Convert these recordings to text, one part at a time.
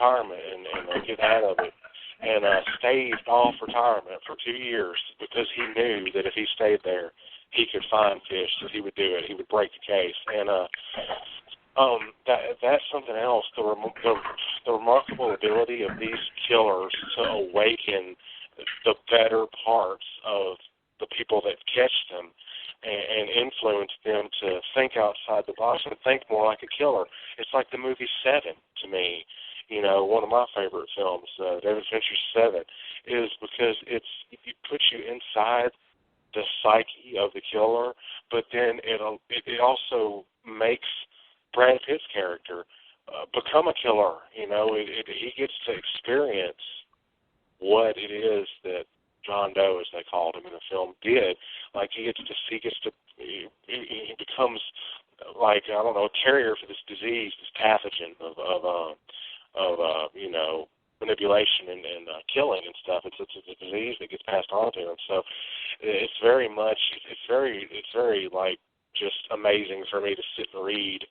retirement and get out of it, and staved off retirement for 2 years because he knew that if he stayed there, he could find fish, that he would do it. He would break the case. And that's something else, the remarkable ability of these killers to awaken the better parts of the people that catch them and influence them to think outside the box and think more like a killer. It's like the movie Seven to me. One of my favorite films, David Fincher's Seven, is because it puts you inside the psyche of the killer, but then it also makes Brad Pitt's character become a killer. He gets to experience what it is that John Doe, as they called him in the film, did. Like he becomes like, I don't know, a carrier for this disease, this pathogen of manipulation and killing and stuff. It's a disease that gets passed on to him. So it's very like just amazing for me to sit and read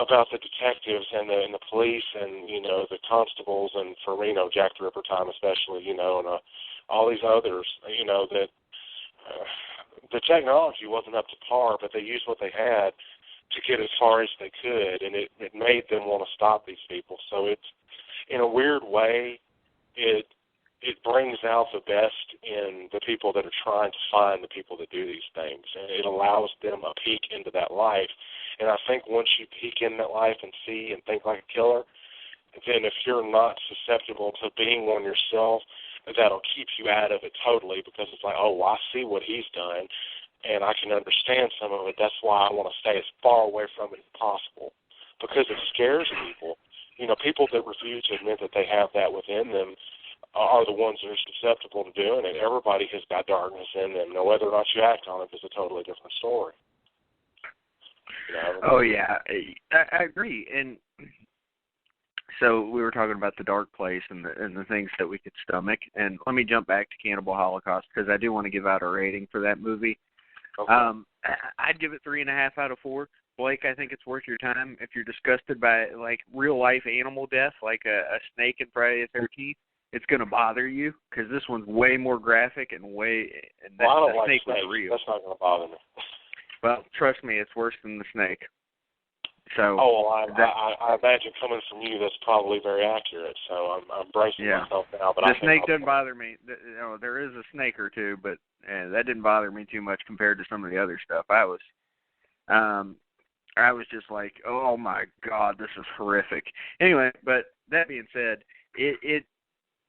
about the detectives and the police and the constables and for Jack the Ripper time especially, and all these others, that the technology wasn't up to par, but they used what they had to get as far as they could, and it made them want to stop these people. So it's, in a weird way, it brings out the best in the people that are trying to find the people that do these things, and it allows them a peek into that life. And I think once you peek in that life and see and think like a killer, then if you're not susceptible to being one yourself, that'll keep you out of it totally, because it's like, oh, I see what he's done, and I can understand some of it. That's why I want to stay as far away from it as possible, because it scares people. People that refuse to admit that they have that within them are the ones that are susceptible to doing it. Everybody has got darkness in them. Now, whether or not you act on it is a totally different story. Oh, yeah. I agree. And so we were talking about the dark place and the things that we could stomach. And let me jump back to Cannibal Holocaust, because I do want to give out a rating for that movie. Okay. I'd give it 3.5 out of 4. Blake, I think it's worth your time. If you're disgusted by, like, real-life animal death, like a snake in Friday the 13th, it's going to bother you, because this one's way more graphic and I don't like snake snakes. was real. That's not going to bother me. Well, trust me, it's worse than the snake. So. Oh, well, I imagine coming from you, that's probably very accurate. So I'm bracing myself now. But the snake doesn't bother me. There is a snake or two, but that didn't bother me too much compared to some of the other stuff. I was just like, oh my God, this is horrific. Anyway, but that being said,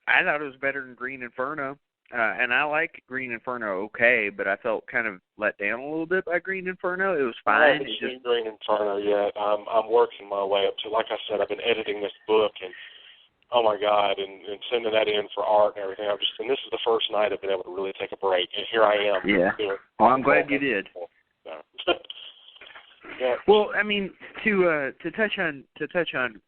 I thought it was better than Green Inferno, and I like Green Inferno okay, but I felt kind of let down a little bit by Green Inferno. It was fine. I haven't seen Green Inferno yet. I'm working my way up to, like I said, I've been editing this book, and oh my God, and sending that in for art and everything. And this is the first night I've been able to really take a break, and here I am. Yeah. Well, I'm glad you did. Yeah. Well, I mean, to touch on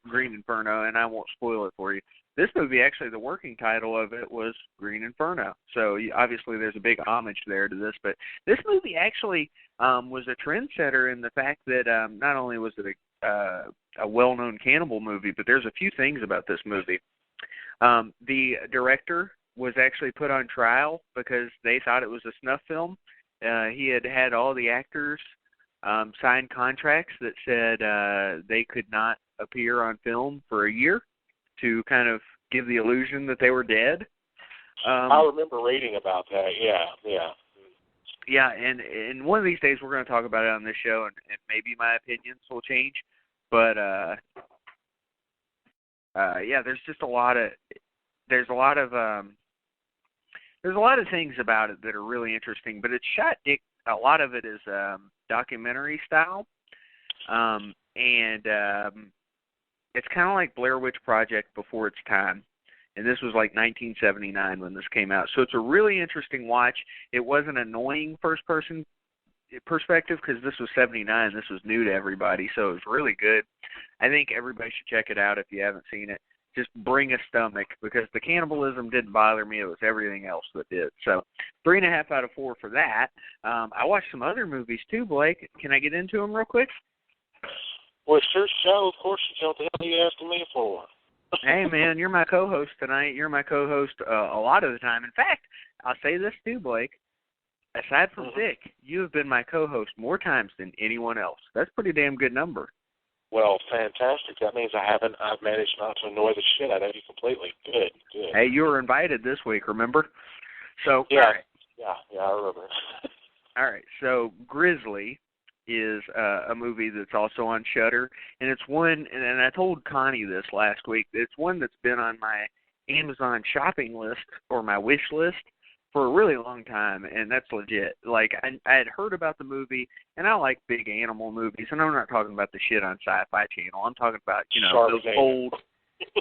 Green Inferno, and I won't spoil it for you. This movie, actually, the working title of it was Green Inferno. So obviously, there's a big homage there to this. But this movie actually was a trendsetter in the fact that not only was it a well-known cannibal movie, but there's a few things about this movie. The director was actually put on trial because they thought it was a snuff film. He had all the actors signed contracts that said they could not appear on film for a year to kind of give the illusion that they were dead. I remember reading about that, yeah. Yeah, and one of these days we're going to talk about it on this show, and maybe my opinions will change. But, yeah, there's just a lot of things about it that are really interesting, but it's shot, a lot of it is documentary style, and it's kind of like Blair Witch Project before its time, and this was like 1979 when this came out, so it's a really interesting watch. It wasn't annoying first-person perspective because this was 79, this was new to everybody, so it was really good. I think everybody should check it out if you haven't seen it. Just bring a stomach, because the cannibalism didn't bother me. It was everything else that did. So 3.5 out of 4 for that. I watched some other movies too, Blake. Can I get into them real quick? Well, it's your show. Of course you tell. What the hell are you asking me for? Hey, man, you're my co-host tonight. You're my co-host a lot of the time. In fact, I'll say this too, Blake. Aside from Vic, you have been my co-host more times than anyone else. That's a pretty damn good number. Well, fantastic. That means I've managed not to annoy the shit out of you completely. Good. Hey, you were invited this week, remember? So, yeah, all right. Yeah, I remember. All right, so Grizzly is a movie that's also on Shudder, and it's one, and I told Connie this last week, it's one that's been on my Amazon shopping list or my wish list for a really long time, and that's legit. Like, I had heard about the movie, and I like big animal movies, and I'm not talking about the shit on Sci-Fi Channel. I'm talking about, those old...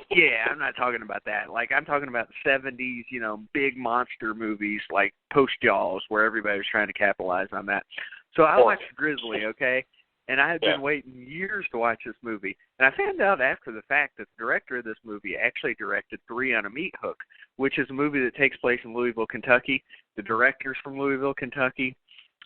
Yeah, I'm not talking about that. Like, I'm talking about the 70s, big monster movies like Post-Jaws, where everybody was trying to capitalize on that. So I watched Grizzly, okay? And I had been waiting years to watch this movie. And I found out after the fact that the director of this movie actually directed 3 on a Meat Hook, which is a movie that takes place in Louisville, Kentucky. The director's from Louisville, Kentucky.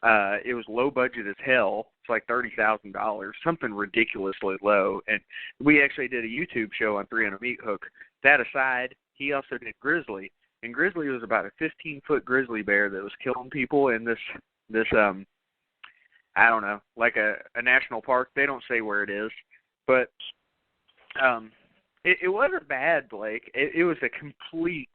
It was low budget as hell. It's like $30,000, something ridiculously low. And we actually did a YouTube show on 3 on a Meat Hook. That aside, he also did Grizzly. And Grizzly was about a 15-foot grizzly bear that was killing people in this I don't know, like a national park. They don't say where it is, but it wasn't bad, Blake. It was a complete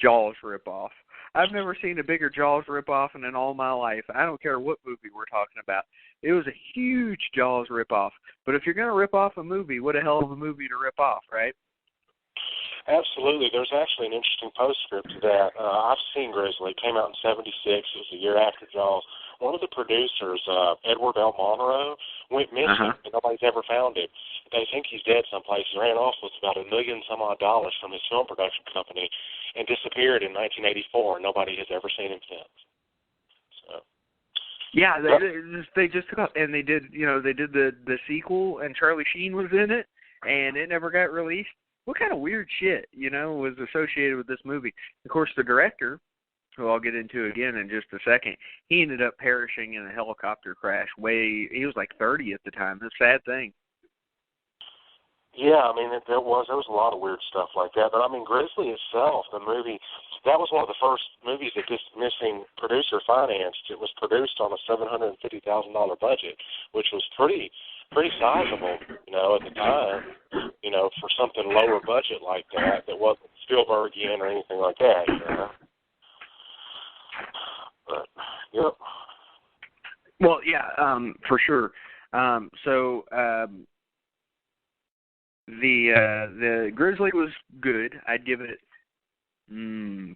Jaws ripoff. I've never seen a bigger Jaws ripoff in all my life. I don't care what movie we're talking about. It was a huge Jaws ripoff. But if you're going to rip off a movie, what a hell of a movie to rip off, right? Absolutely. There's actually an interesting postscript to that. I've seen Grizzly. It came out in '76. It was a year after Jaws. One of the producers, Edward L. Monroe, went missing. Nobody's ever found him. They think he's dead someplace. He ran off with about $1 million some odd from his film production company and disappeared in 1984. Nobody has ever seen him since. So. Yeah, they just took off, and they did the sequel, and Charlie Sheen was in it, and it never got released. What kind of weird shit, was associated with this movie? Of course, the director, who I'll get into again in just a second, he ended up perishing in a helicopter crash. He was like 30 at the time. It's a sad thing. Yeah, I mean, there was a lot of weird stuff like that. But, I mean, Grizzly itself, the movie, that was one of the first movies that this missing producer financed. It was produced on a $750,000 budget, which was pretty sizable, at the time, for something lower budget like that wasn't Spielbergian or anything like that, But, yep. Well, yeah, for sure. The Grizzly was good. I'd give it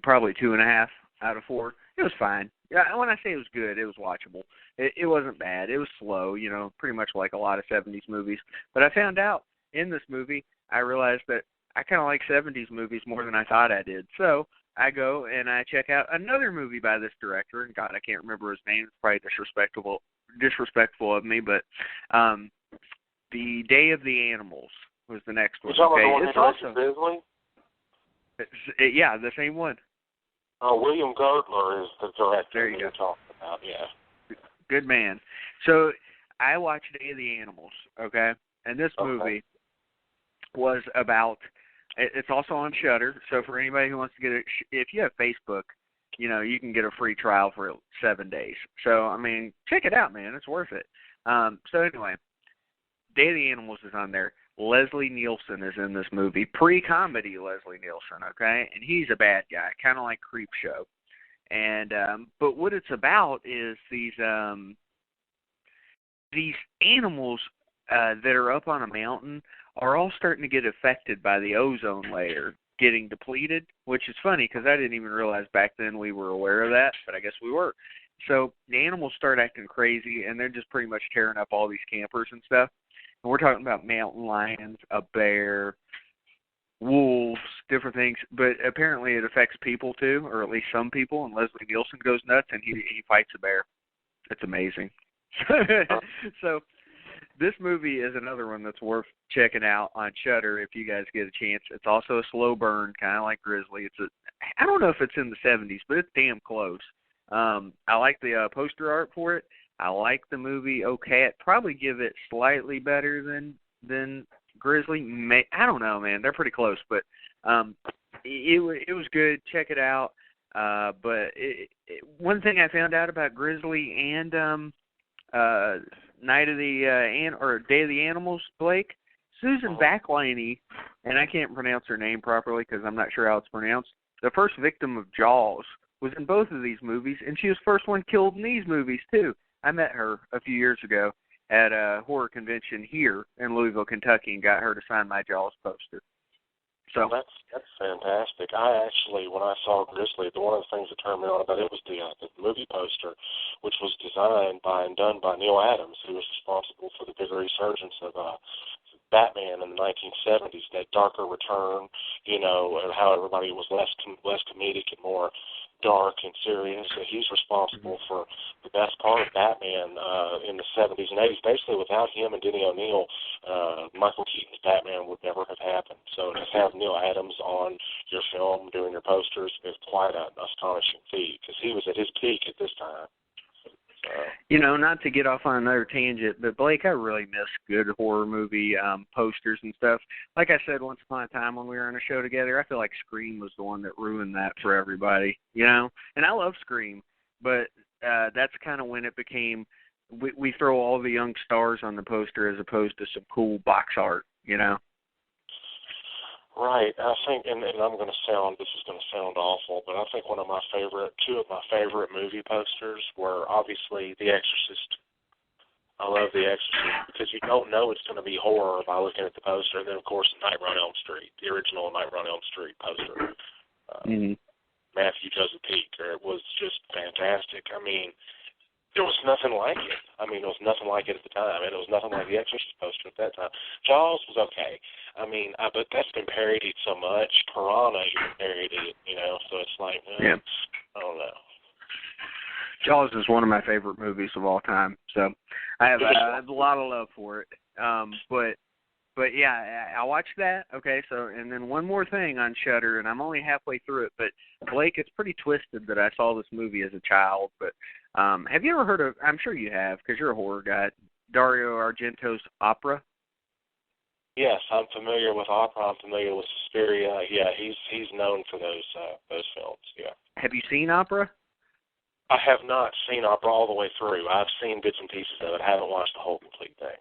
probably 2.5 out of 4. It was fine. Yeah, when I say it was good, it was watchable. It wasn't bad. It was slow, pretty much like a lot of 70s movies. But I found out in this movie, I realized that I kind of like 70s movies more than I thought I did. So I go and I check out another movie by this director, and God, I can't remember his name. It's probably disrespectful of me, but The Day of the Animals was the next one. Okay, it's also Grizzly? Yeah, the same one. Oh, William Girdler is the director. There you go. You're talking about, yeah. Good man. So I watched Day of the Animals, okay? And this movie was about, it's also on Shudder, so for anybody who wants to get it, if you have Facebook, you can get a free trial for 7 days. So, I mean, check it out, man. It's worth it. So anyway, Day of the Animals is on there. Leslie Nielsen is in this movie, pre-comedy Leslie Nielsen, okay? And he's a bad guy, kind of like Creepshow. And but what it's about is these animals that are up on a mountain are all starting to get affected by the ozone layer getting depleted, which is funny because I didn't even realize back then we were aware of that, but I guess we were. So the animals start acting crazy, and they're just pretty much tearing up all these campers and stuff. And we're talking about mountain lions, a bear, wolves, different things. But apparently it affects people too, or at least some people. And Leslie Nielsen goes nuts, and he fights a bear. It's amazing. So this movie is another one that's worth checking out on Shudder if you guys get a chance. It's also a slow burn, kind of like Grizzly. I don't know if it's in the 70s, but it's damn close. I like the poster art for it. I like the movie okay. I'd probably give it slightly better than Grizzly, I don't know, man. They're pretty close, but it was good. Check it out. But one thing I found out about Grizzly and Night of the or Day of the Animals, Blake, Susan Backlaney, and I can't pronounce her name properly because I'm not sure how it's pronounced. The first victim of Jaws was in both of these movies, and she was the first one killed in these movies too. I met her a few years ago at a horror convention here in Louisville, Kentucky, and got her to sign my Jaws poster. So that's fantastic. I actually, when I saw Grizzly, one of the things that turned me on about it was the movie poster, which was designed by and done by Neil Adams, who was responsible for the big resurgence of Batman in the 1970s, that darker return, you know, and how everybody was less comedic and more dark and serious. And he's responsible for the best part of Batman in the 70s and 80s. Basically, without him and Denny O'Neil, Michael Keaton's Batman would never have happened. So to have Neil Adams on your film doing your posters is quite an astonishing feat, because he was at his peak at this time. You know, not to get off on another tangent, but Blake, I really miss good horror movie posters and stuff. Like I said once upon a time when we were on a show together, I feel like Scream was the one that ruined that for everybody, you know? And I love Scream, but that's kind of when it became, we throw all the young stars on the poster as opposed to some cool box art, you know? Right. I think, and I'm going to sound, this is going to sound awful, but I think two of my favorite movie posters were obviously The Exorcist. I love The Exorcist because you don't know it's going to be horror by looking at the poster. And then, of course, Night on Elm Street, the original Night on Elm Street poster. Matthew Joseph Peak. It was just fantastic. I mean, there was nothing like it. I mean, there was nothing like it at the time, and it was nothing like the Exorcist poster at that time. Jaws was okay. I mean, but that's been parodied so much. Piranha even parodied it, you know, so it's like, I don't know. Jaws is one of my favorite movies of all time, so I have a lot of love for it. But yeah, I watched that. Okay, so and then one more thing on Shudder, and I'm only halfway through it. But Blake, it's pretty twisted that I saw this movie as a child. But have you ever heard of? I'm sure you have, because you're a horror guy. Dario Argento's Opera. Yes, I'm familiar with Opera. I'm familiar with Suspiria. Yeah, he's known for those films. Yeah. Have you seen Opera? I have not seen Opera all the way through. I've seen bits and pieces of it. I haven't watched the whole complete thing.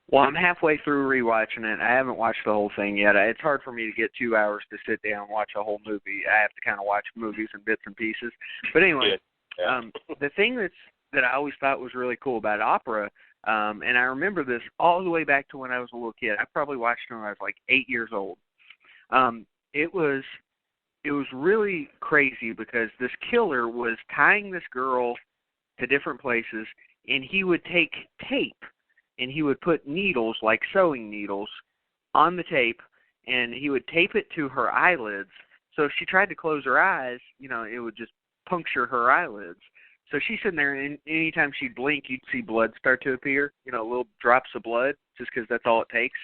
Well, I'm halfway through rewatching it. I haven't watched the whole thing yet. It's hard for me to get 2 hours to sit down and watch a whole movie. I have to kind of watch movies in bits and pieces. But anyway, the thing that I always thought was really cool about Opera, and I remember this all the way back to when I was a little kid. I probably watched it when I was like 8 years old. It was really crazy because this killer was tying this girl to different places, and he would take tape and he would put needles, like sewing needles, on the tape, and he would tape it to her eyelids. So if she tried to close her eyes, you know, it would just puncture her eyelids. So she's sitting there, and anytime she'd blink, you'd see blood start to appear, you know, little drops of blood, just because that's all it takes.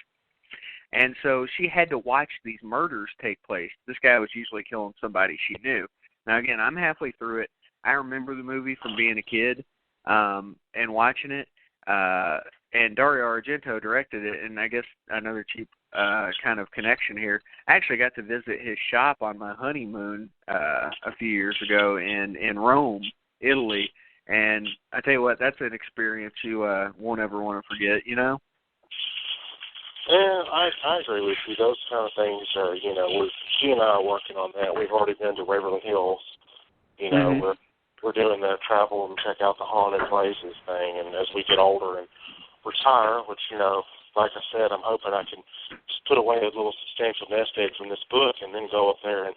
And so she had to watch these murders take place. This guy was usually killing somebody she knew. Now, again, I'm halfway through it. I remember the movie from being a kid and watching it. And Dario Argento directed it, and I guess another cheap kind of connection here. I actually got to visit his shop on my honeymoon a few years ago in Rome, Italy, and I tell you what, that's an experience you won't ever want to forget, you know? Yeah, I agree with you. Those kind of things are, you know, she and I are working on that. We've already been to Waverly Hills. You know, we're doing the travel and check out the haunted places thing, and as we get older and retire, which, you know, like I said, I'm hoping I can just put away a little substantial nest egg from this book and then go up there and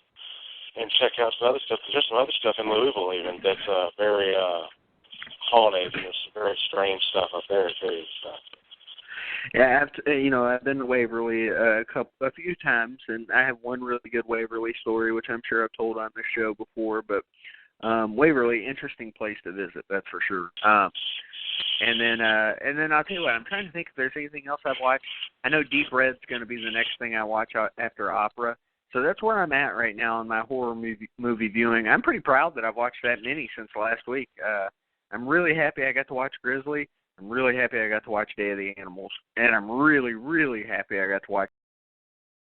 check out some other stuff. Because there's some other stuff in Louisville even that's very haunted, and there's some very strange stuff up there too. So. Yeah, I've been to Waverly a few times, and I have one really good Waverly story, which I'm sure I've told on this show before. But Waverly, interesting place to visit, that's for sure. And then I'll tell you what, I'm trying to think if there's anything else I've watched. I know Deep Red's going to be the next thing I watch after Opera. So that's where I'm at right now in my horror movie viewing. I'm pretty proud that I've watched that many since last week. I'm really happy I got to watch Grizzly. I'm really happy I got to watch Day of the Animals, and I'm really, really happy I got to watch